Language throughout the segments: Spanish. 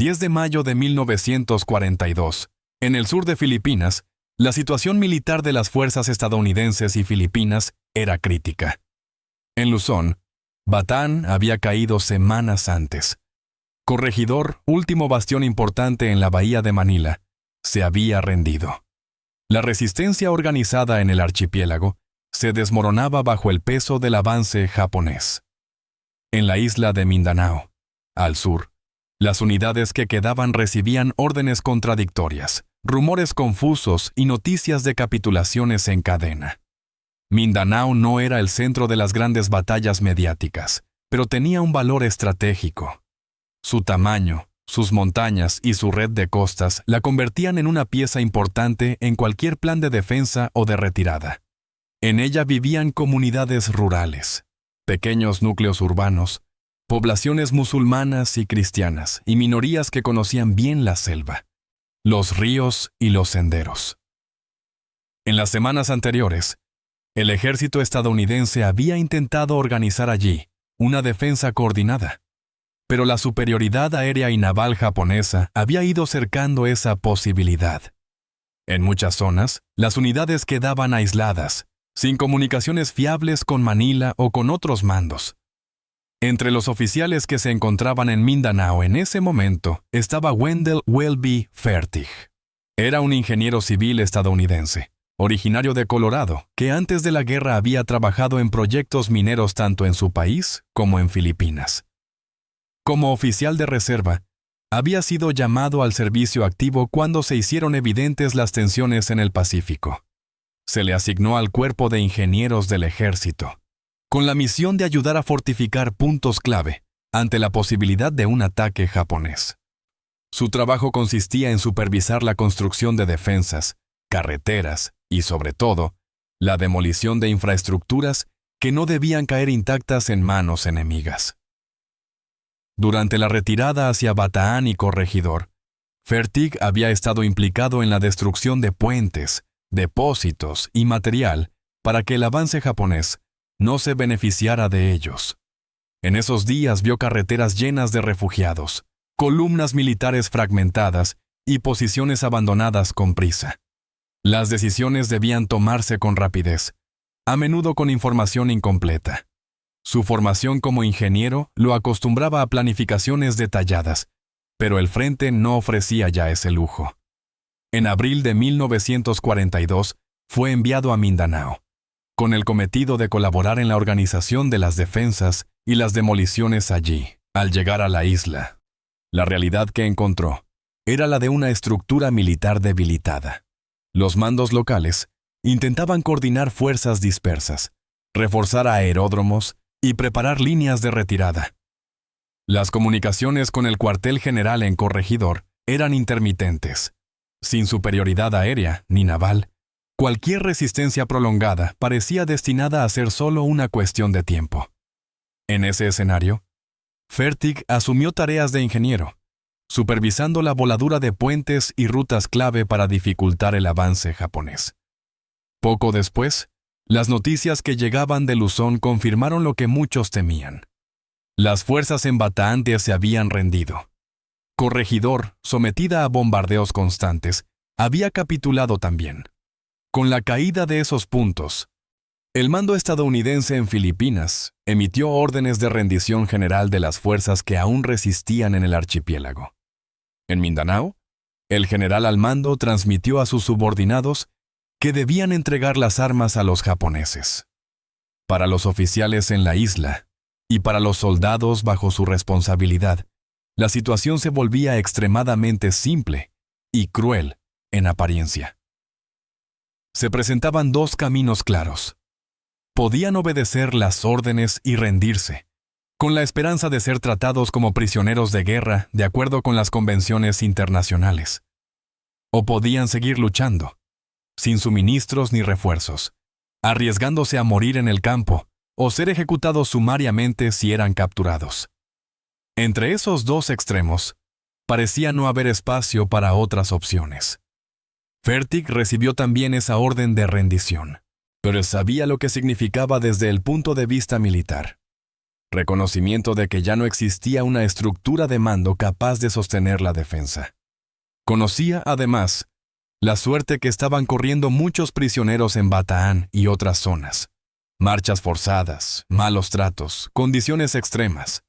10 de mayo de 1942, en el sur de Filipinas, la situación militar de las fuerzas estadounidenses y filipinas era crítica. En Luzón, Bataan había caído semanas antes. Corregidor, último bastión importante en la bahía de Manila, se había rendido. La resistencia organizada en el archipiélago se desmoronaba bajo el peso del avance japonés. En la isla de Mindanao, al sur, las unidades que quedaban recibían órdenes contradictorias, rumores confusos y noticias de capitulaciones en cadena. Mindanao no era el centro de las grandes batallas mediáticas, pero tenía un valor estratégico. Su tamaño, sus montañas y su red de costas la convertían en una pieza importante en cualquier plan de defensa o de retirada. En ella vivían comunidades rurales, pequeños núcleos urbanos, poblaciones musulmanas y cristianas y minorías que conocían bien la selva, los ríos y los senderos. En las semanas anteriores, el ejército estadounidense había intentado organizar allí una defensa coordinada, pero la superioridad aérea y naval japonesa había ido cercando esa posibilidad. En muchas zonas, las unidades quedaban aisladas, sin comunicaciones fiables con Manila o con otros mandos. Entre los oficiales que se encontraban en Mindanao en ese momento estaba Wendell Welby Fertig. Era un ingeniero civil estadounidense, originario de Colorado, que antes de la guerra había trabajado en proyectos mineros tanto en su país como en Filipinas. Como oficial de reserva, había sido llamado al servicio activo cuando se hicieron evidentes las tensiones en el Pacífico. Se le asignó al cuerpo de ingenieros del ejército, con la misión de ayudar a fortificar puntos clave ante la posibilidad de un ataque japonés. Su trabajo consistía en supervisar la construcción de defensas, carreteras y, sobre todo, la demolición de infraestructuras que no debían caer intactas en manos enemigas. Durante la retirada hacia Bataan y Corregidor, Fertig había estado implicado en la destrucción de puentes, depósitos y material para que el avance japonés no se beneficiara de ellos. En esos días vio carreteras llenas de refugiados, columnas militares fragmentadas y posiciones abandonadas con prisa. Las decisiones debían tomarse con rapidez, a menudo con información incompleta. Su formación como ingeniero lo acostumbraba a planificaciones detalladas, pero el frente no ofrecía ya ese lujo. En abril de 1942 fue enviado a Mindanao, con el cometido de colaborar en la organización de las defensas y las demoliciones allí. Al llegar a la isla, la realidad que encontró era la de una estructura militar debilitada. Los mandos locales intentaban coordinar fuerzas dispersas, reforzar aeródromos y preparar líneas de retirada. Las comunicaciones con el cuartel general en Corregidor eran intermitentes. Sin superioridad aérea ni naval, cualquier resistencia prolongada parecía destinada a ser solo una cuestión de tiempo. En ese escenario, Fertig asumió tareas de ingeniero, supervisando la voladura de puentes y rutas clave para dificultar el avance japonés. Poco después, las noticias que llegaban de Luzón confirmaron lo que muchos temían. Las fuerzas en Bataan se habían rendido. Corregidor, sometida a bombardeos constantes, había capitulado también. Con la caída de esos puntos, el mando estadounidense en Filipinas emitió órdenes de rendición general de las fuerzas que aún resistían en el archipiélago. En Mindanao, el general al mando transmitió a sus subordinados que debían entregar las armas a los japoneses. Para los oficiales en la isla y para los soldados bajo su responsabilidad, la situación se volvía extremadamente simple y cruel en apariencia. Se presentaban dos caminos claros. Podían obedecer las órdenes y rendirse, con la esperanza de ser tratados como prisioneros de guerra de acuerdo con las convenciones internacionales. O podían seguir luchando, sin suministros ni refuerzos, arriesgándose a morir en el campo o ser ejecutados sumariamente si eran capturados. Entre esos dos extremos, parecía no haber espacio para otras opciones. Fertig recibió también esa orden de rendición, pero sabía lo que significaba desde el punto de vista militar. reconocimiento de que ya no existía una estructura de mando capaz de sostener la defensa. Conocía, además, la suerte que estaban corriendo muchos prisioneros en Bataan y otras zonas. Marchas forzadas, malos tratos, condiciones extremas.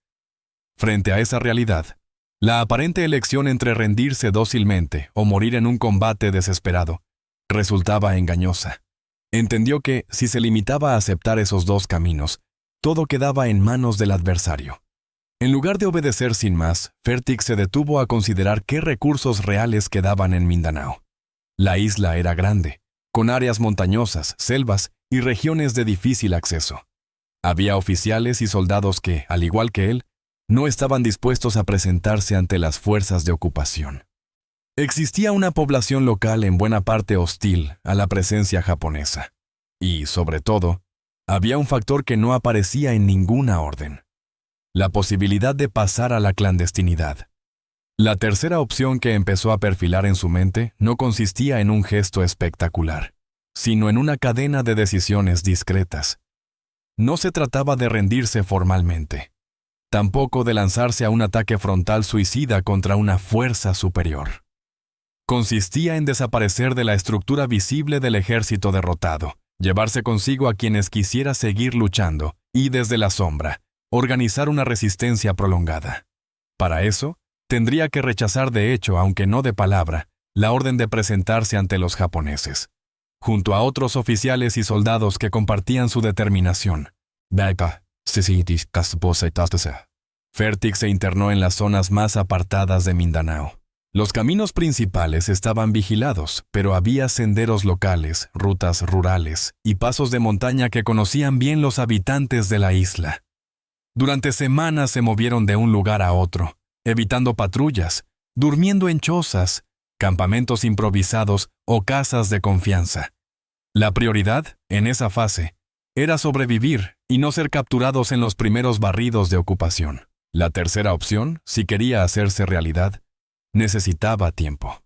Frente a esa realidad, la aparente elección entre rendirse dócilmente o morir en un combate desesperado resultaba engañosa. Entendió que, si se limitaba a aceptar esos dos caminos, todo quedaba en manos del adversario. En lugar de obedecer sin más, Fertig se detuvo a considerar qué recursos reales quedaban en Mindanao. La isla era grande, con áreas montañosas, selvas y regiones de difícil acceso. Había oficiales y soldados que, al igual que él, no estaban dispuestos a presentarse ante las fuerzas de ocupación. Existía una población local en buena parte hostil a la presencia japonesa. Y, sobre todo, había un factor que no aparecía en ninguna orden: la posibilidad de pasar a la clandestinidad. La tercera opción que empezó a perfilar en su mente no consistía en un gesto espectacular, sino en una cadena de decisiones discretas. No se trataba de rendirse formalmente, tampoco de lanzarse a un ataque frontal suicida contra una fuerza superior. Consistía en desaparecer de la estructura visible del ejército derrotado, llevarse consigo a quienes quisiera seguir luchando y, desde la sombra, organizar una resistencia prolongada. Para eso, tendría que rechazar de hecho, aunque no de palabra, la orden de presentarse ante los japoneses, junto a otros oficiales y soldados que compartían su determinación. Fertig se internó en las zonas más apartadas de Mindanao. Los caminos principales estaban vigilados, pero había senderos locales, rutas rurales y pasos de montaña que conocían bien los habitantes de la isla. Durante semanas se movieron de un lugar a otro, evitando patrullas, durmiendo en chozas, campamentos improvisados o casas de confianza. La prioridad, en esa fase, era sobrevivir y no ser capturados en los primeros barridos de ocupación. La tercera opción, si quería hacerse realidad, necesitaba tiempo.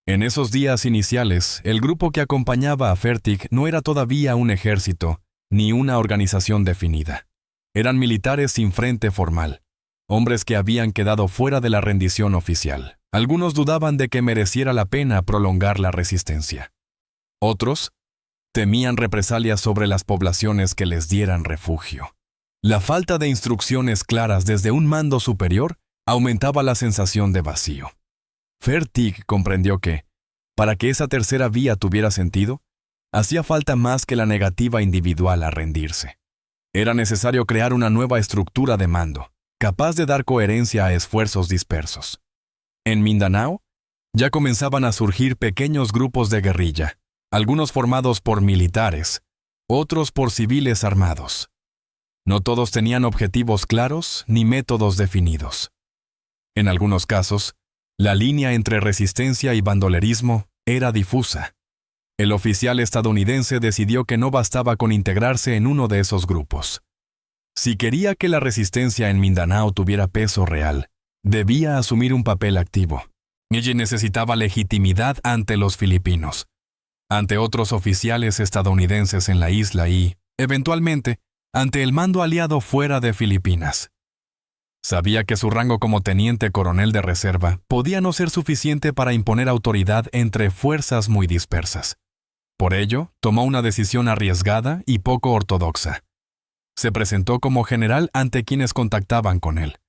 En esos días iniciales, el grupo que acompañaba a Fertig no era todavía un ejército ni una organización definida. Eran militares sin frente formal, hombres que habían quedado fuera de la rendición oficial. Algunos dudaban de que mereciera la pena prolongar la resistencia. Otros temían represalias sobre las poblaciones que les dieran refugio. La falta de instrucciones claras desde un mando superior aumentaba la sensación de vacío. Fertig comprendió que, para que esa tercera vía tuviera sentido, hacía falta más que la negativa individual a rendirse. Era necesario crear una nueva estructura de mando, capaz de dar coherencia a esfuerzos dispersos. En Mindanao, ya comenzaban a surgir pequeños grupos de guerrilla, algunos formados por militares, otros por civiles armados. No todos tenían objetivos claros ni métodos definidos. En algunos casos, la línea entre resistencia y bandolerismo era difusa. El oficial estadounidense decidió que no bastaba con integrarse en uno de esos grupos. Si quería que la resistencia en Mindanao tuviera peso real, debía asumir un papel activo. Ella necesitaba legitimidad ante los filipinos, ante otros oficiales estadounidenses en la isla y, eventualmente, ante el mando aliado fuera de Filipinas. Sabía que su rango como teniente coronel de reserva podía no ser suficiente para imponer autoridad entre fuerzas muy dispersas. Por ello, tomó una decisión arriesgada y poco ortodoxa. Se presentó como general ante quienes contactaban con él.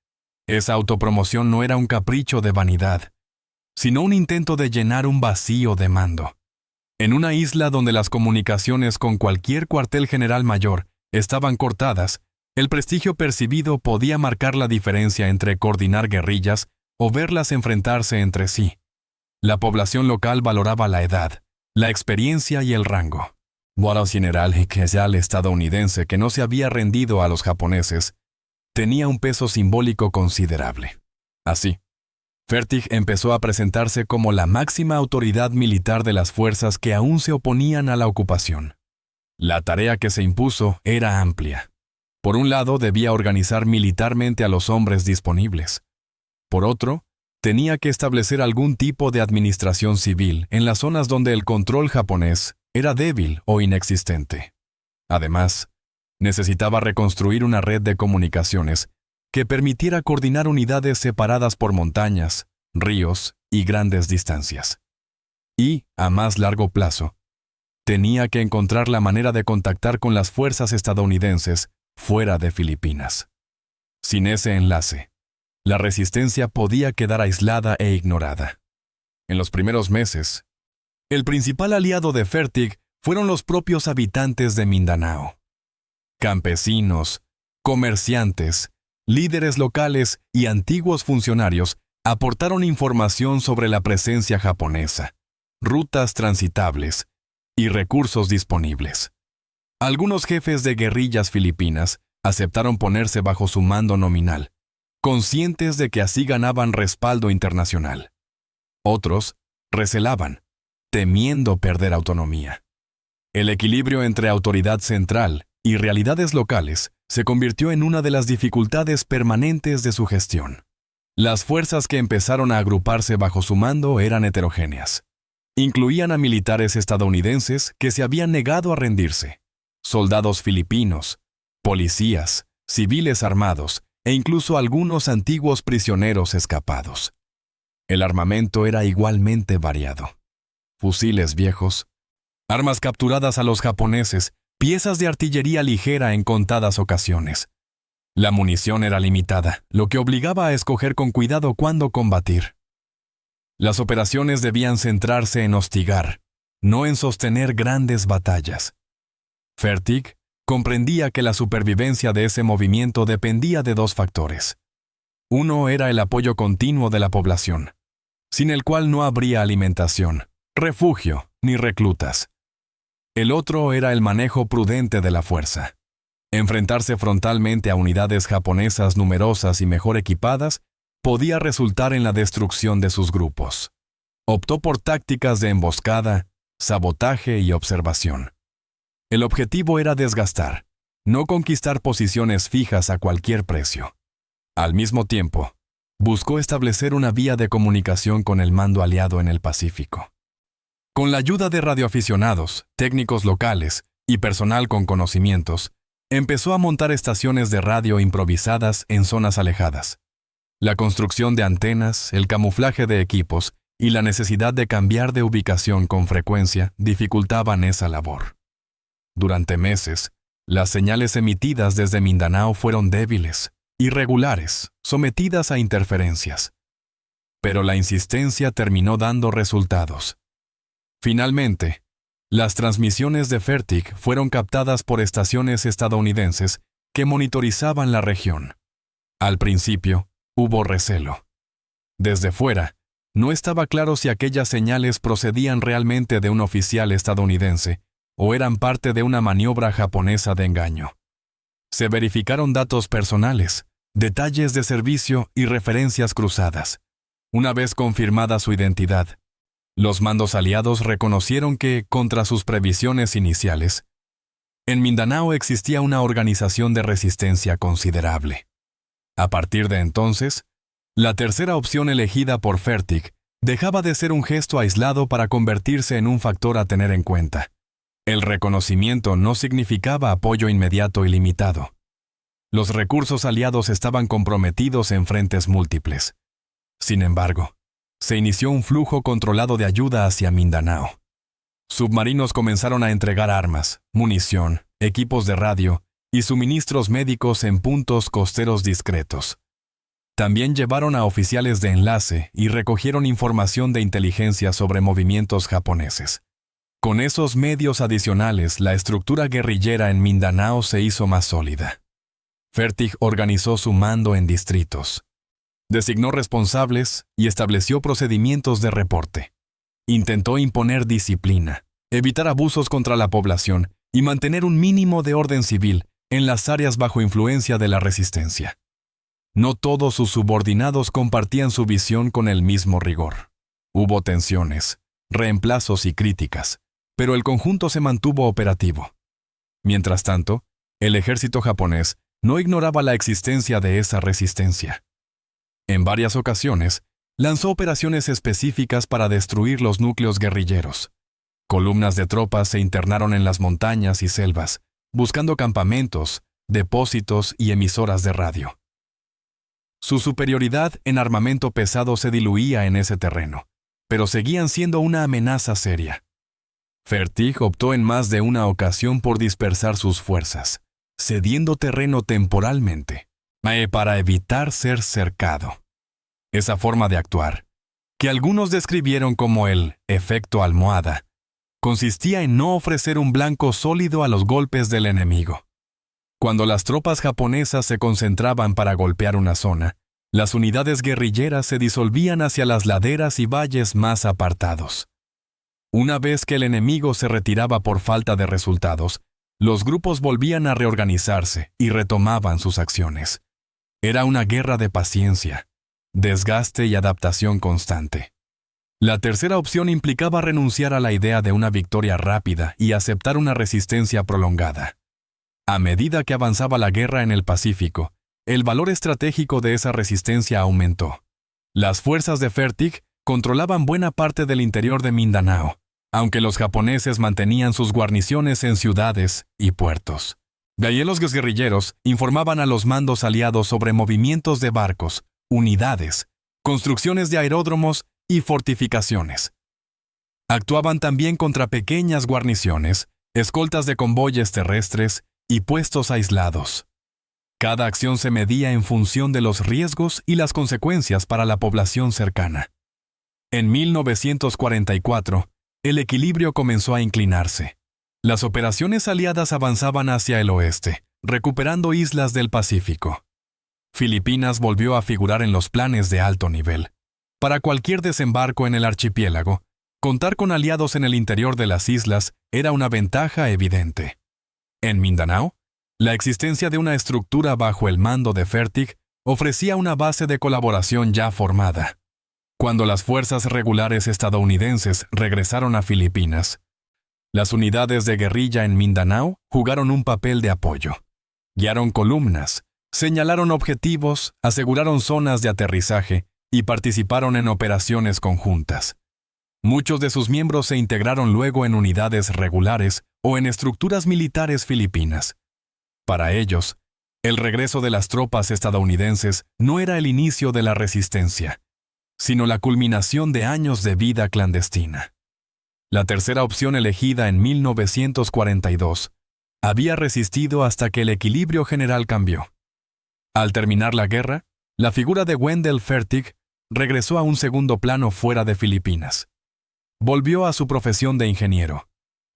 Esa autopromoción no era un capricho de vanidad, sino un intento de llenar un vacío de mando. En una isla donde las comunicaciones con cualquier cuartel general mayor estaban cortadas, el prestigio percibido podía marcar la diferencia entre coordinar guerrillas o verlas enfrentarse entre sí. La población local valoraba la edad, la experiencia y el rango. El general estadounidense que no se había rendido a los japoneses tenía un peso simbólico considerable. Así, Fertig empezó a presentarse como la máxima autoridad militar de las fuerzas que aún se oponían a la ocupación. La tarea que se impuso era amplia. Por un lado, debía organizar militarmente a los hombres disponibles. Por otro, tenía que establecer algún tipo de administración civil en las zonas donde el control japonés era débil o inexistente. Además, Necesitaba reconstruir una red de comunicaciones que permitiera coordinar unidades separadas por montañas, ríos y grandes distancias. Y, a más largo plazo, tenía que encontrar la manera de contactar con las fuerzas estadounidenses fuera de Filipinas. Sin ese enlace, la resistencia podía quedar aislada e ignorada. En los primeros meses, el principal aliado de Fertig fueron los propios habitantes de Mindanao. Campesinos, comerciantes, líderes locales y antiguos funcionarios aportaron información sobre la presencia japonesa, rutas transitables y recursos disponibles. Algunos jefes de guerrillas filipinas aceptaron ponerse bajo su mando nominal, conscientes de que así ganaban respaldo internacional. Otros recelaban, temiendo perder autonomía. El equilibrio entre autoridad central y realidades locales se convirtió en una de las dificultades permanentes de su gestión. Las fuerzas que empezaron a agruparse bajo su mando eran heterogéneas. Incluían a militares estadounidenses que se habían negado a rendirse, soldados filipinos, policías, civiles armados e incluso algunos antiguos prisioneros escapados. El armamento era igualmente variado. Fusiles viejos, armas capturadas a los japoneses, piezas de artillería ligera en contadas ocasiones. La munición era limitada, lo que obligaba a escoger con cuidado cuándo combatir. Las operaciones debían centrarse en hostigar, no en sostener grandes batallas. Fertig comprendía que la supervivencia de ese movimiento dependía de dos factores. Uno era el apoyo continuo de la población, sin el cual no habría alimentación, refugio ni reclutas. El otro era el manejo prudente de la fuerza. Enfrentarse frontalmente a unidades japonesas numerosas y mejor equipadas podía resultar en la destrucción de sus grupos. Optó por tácticas de emboscada, sabotaje y observación. El objetivo era desgastar, no conquistar posiciones fijas a cualquier precio. Al mismo tiempo, buscó establecer una vía de comunicación con el mando aliado en el Pacífico. Con la ayuda de radioaficionados, técnicos locales y personal con conocimientos, empezó a montar estaciones de radio improvisadas en zonas alejadas. La construcción de antenas, el camuflaje de equipos y la necesidad de cambiar de ubicación con frecuencia dificultaban esa labor. Durante meses, las señales emitidas desde Mindanao fueron débiles, irregulares, sometidas a interferencias. Pero la insistencia terminó dando resultados. Finalmente, las transmisiones de Fertig fueron captadas por estaciones estadounidenses que monitorizaban la región. Al principio, hubo recelo. Desde fuera, no estaba claro si aquellas señales procedían realmente de un oficial estadounidense o eran parte de una maniobra japonesa de engaño. Se verificaron datos personales, detalles de servicio y referencias cruzadas. Una vez confirmada su identidad, los mandos aliados reconocieron que, contra sus previsiones iniciales, en Mindanao existía una organización de resistencia considerable. A partir de entonces, la tercera opción elegida por Fertig dejaba de ser un gesto aislado para convertirse en un factor a tener en cuenta. El reconocimiento no significaba apoyo inmediato y limitado. Los recursos aliados estaban comprometidos en frentes múltiples. Sin embargo, se inició un flujo controlado de ayuda hacia Mindanao. Submarinos comenzaron a entregar armas, munición, equipos de radio y suministros médicos en puntos costeros discretos. También llevaron a oficiales de enlace y recogieron información de inteligencia sobre movimientos japoneses. Con esos medios adicionales, la estructura guerrillera en Mindanao se hizo más sólida. Fertig organizó su mando en distritos. Designó responsables y estableció procedimientos de reporte. Intentó imponer disciplina, evitar abusos contra la población y mantener un mínimo de orden civil en las áreas bajo influencia de la resistencia. No todos sus subordinados compartían su visión con el mismo rigor. Hubo tensiones, reemplazos y críticas, pero el conjunto se mantuvo operativo. Mientras tanto, el ejército japonés no ignoraba la existencia de esa resistencia. En varias ocasiones, lanzó operaciones específicas para destruir los núcleos guerrilleros. Columnas de tropas se internaron en las montañas y selvas, buscando campamentos, depósitos y emisoras de radio. Su superioridad en armamento pesado se diluía en ese terreno, pero seguían siendo una amenaza seria. Fertig optó en más de una ocasión por dispersar sus fuerzas, cediendo terreno temporalmente, para evitar ser cercado. Esa forma de actuar, que algunos describieron como el efecto almohada, consistía en no ofrecer un blanco sólido a los golpes del enemigo. Cuando las tropas japonesas se concentraban para golpear una zona, las unidades guerrilleras se disolvían hacia las laderas y valles más apartados. Una vez que el enemigo se retiraba por falta de resultados, los grupos volvían a reorganizarse y retomaban sus acciones. Era una guerra de paciencia, desgaste y adaptación constante. La tercera opción implicaba renunciar a la idea de una victoria rápida y aceptar una resistencia prolongada. A medida que avanzaba la guerra en el Pacífico, el valor estratégico de esa resistencia aumentó. Las fuerzas de Fertig controlaban buena parte del interior de Mindanao, aunque los japoneses mantenían sus guarniciones en ciudades y puertos. De ahí los guerrilleros informaban a los mandos aliados sobre movimientos de barcos, unidades, construcciones de aeródromos y fortificaciones. Actuaban también contra pequeñas guarniciones, escoltas de convoyes terrestres y puestos aislados. Cada acción se medía en función de los riesgos y las consecuencias para la población cercana. En 1944, el equilibrio comenzó a inclinarse. Las operaciones aliadas avanzaban hacia el oeste, recuperando islas del Pacífico. Filipinas volvió a figurar en los planes de alto nivel. Para cualquier desembarco en el archipiélago, contar con aliados en el interior de las islas era una ventaja evidente. En Mindanao, la existencia de una estructura bajo el mando de Fertig ofrecía una base de colaboración ya formada. Cuando las fuerzas regulares estadounidenses regresaron a Filipinas, las unidades de guerrilla en Mindanao jugaron un papel de apoyo. Guiaron columnas, señalaron objetivos, aseguraron zonas de aterrizaje y participaron en operaciones conjuntas. Muchos de sus miembros se integraron luego en unidades regulares o en estructuras militares filipinas. Para ellos, el regreso de las tropas estadounidenses no era el inicio de la resistencia, sino la culminación de años de vida clandestina. La tercera opción elegida en 1942 había resistido hasta que el equilibrio general cambió. Al terminar la guerra, la figura de Wendell Fertig regresó a un segundo plano fuera de Filipinas. Volvió a su profesión de ingeniero,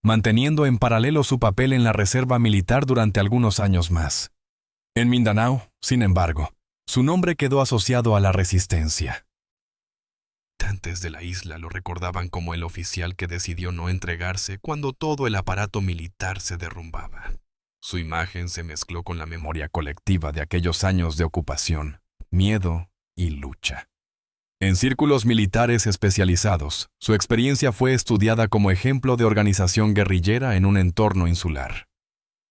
manteniendo en paralelo su papel en la reserva militar durante algunos años más. En Mindanao, sin embargo, su nombre quedó asociado a la resistencia. Habitantes de la isla lo recordaban como el oficial que decidió no entregarse cuando todo el aparato militar se derrumbaba. Su imagen se mezcló con la memoria colectiva de aquellos años de ocupación, miedo y lucha. En círculos militares especializados, su experiencia fue estudiada como ejemplo de organización guerrillera en un entorno insular.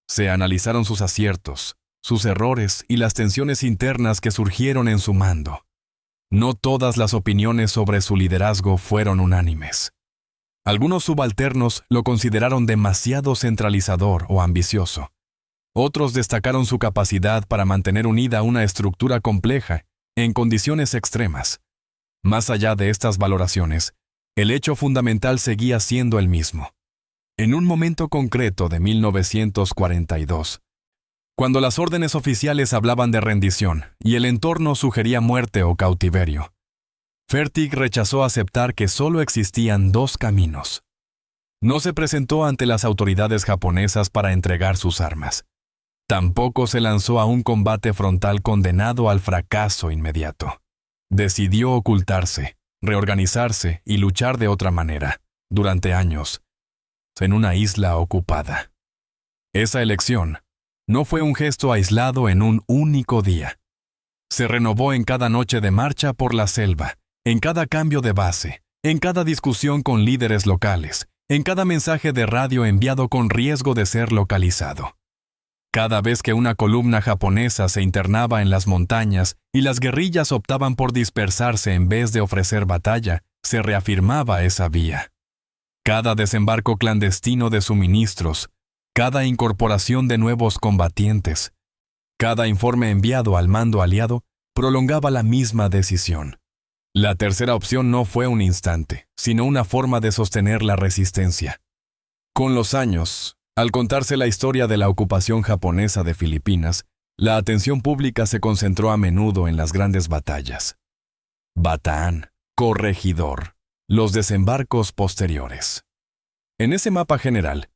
Se analizaron sus aciertos, sus errores y las tensiones internas que surgieron en su mando. No todas las opiniones sobre su liderazgo fueron unánimes. Algunos subalternos lo consideraron demasiado centralizador o ambicioso. Otros destacaron su capacidad para mantener unida una estructura compleja en condiciones extremas. Más allá de estas valoraciones, el hecho fundamental seguía siendo el mismo. En un momento concreto de 1942, cuando las órdenes oficiales hablaban de rendición y el entorno sugería muerte o cautiverio, Fertig rechazó aceptar que solo existían dos caminos. No se presentó ante las autoridades japonesas para entregar sus armas. Tampoco se lanzó a un combate frontal condenado al fracaso inmediato. Decidió ocultarse, reorganizarse y luchar de otra manera, durante años, en una isla ocupada. Esa elección no fue un gesto aislado en un único día. Se renovó en cada noche de marcha por la selva, en cada cambio de base, en cada discusión con líderes locales, en cada mensaje de radio enviado con riesgo de ser localizado. Cada vez que una columna japonesa se internaba en las montañas y las guerrillas optaban por dispersarse en vez de ofrecer batalla, se reafirmaba esa vía. Cada desembarco clandestino de suministros, cada incorporación de nuevos combatientes, cada informe enviado al mando aliado prolongaba la misma decisión. La tercera opción no fue un instante, sino una forma de sostener la resistencia. Con los años, al contarse la historia de la ocupación japonesa de Filipinas, la atención pública se concentró a menudo en las grandes batallas. Bataan, Corregidor, los desembarcos posteriores. En ese mapa general,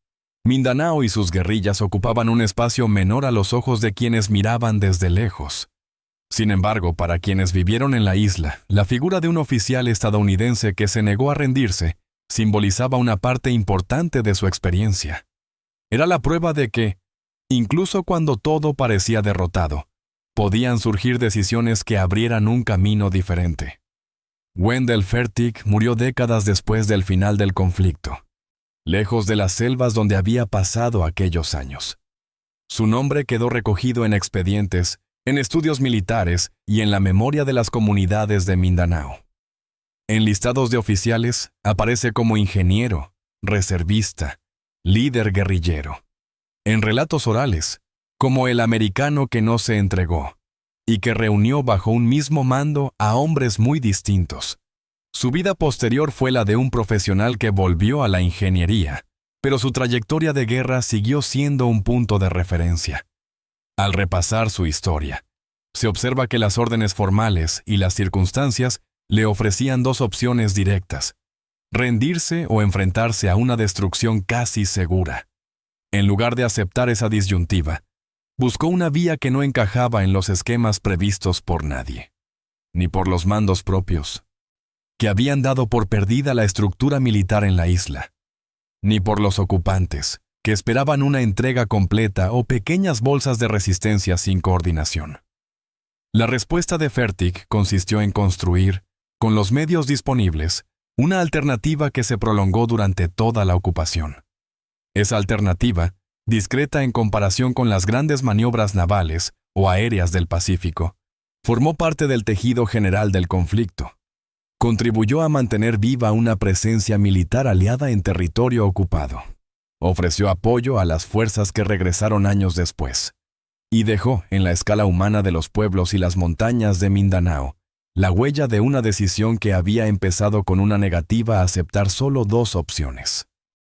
Mindanao y sus guerrillas ocupaban un espacio menor a los ojos de quienes miraban desde lejos. Sin embargo, para quienes vivieron en la isla, la figura de un oficial estadounidense que se negó a rendirse simbolizaba una parte importante de su experiencia. Era la prueba de que, incluso cuando todo parecía derrotado, podían surgir decisiones que abrieran un camino diferente. Wendell Fertig murió décadas después del final del conflicto, lejos de las selvas donde había pasado aquellos años. Su nombre quedó recogido en expedientes, en estudios militares y en la memoria de las comunidades de Mindanao. En listados de oficiales aparece como ingeniero, reservista, líder guerrillero. En relatos orales, como el americano que no se entregó y que reunió bajo un mismo mando a hombres muy distintos. Su vida posterior fue la de un profesional que volvió a la ingeniería, pero su trayectoria de guerra siguió siendo un punto de referencia. Al repasar su historia, se observa que las órdenes formales y las circunstancias le ofrecían dos opciones directas: rendirse o enfrentarse a una destrucción casi segura. En lugar de aceptar esa disyuntiva, buscó una vía que no encajaba en los esquemas previstos por nadie, ni por los mandos propios, que habían dado por perdida la estructura militar en la isla, ni por los ocupantes, que esperaban una entrega completa o pequeñas bolsas de resistencia sin coordinación. La respuesta de Fertig consistió en construir, con los medios disponibles, una alternativa que se prolongó durante toda la ocupación. Esa alternativa, discreta en comparación con las grandes maniobras navales o aéreas del Pacífico, formó parte del tejido general del conflicto. Contribuyó a mantener viva una presencia militar aliada en territorio ocupado. Ofreció apoyo a las fuerzas que regresaron años después. Y dejó, en la escala humana de los pueblos y las montañas de Mindanao, la huella de una decisión que había empezado con una negativa a aceptar solo dos opciones.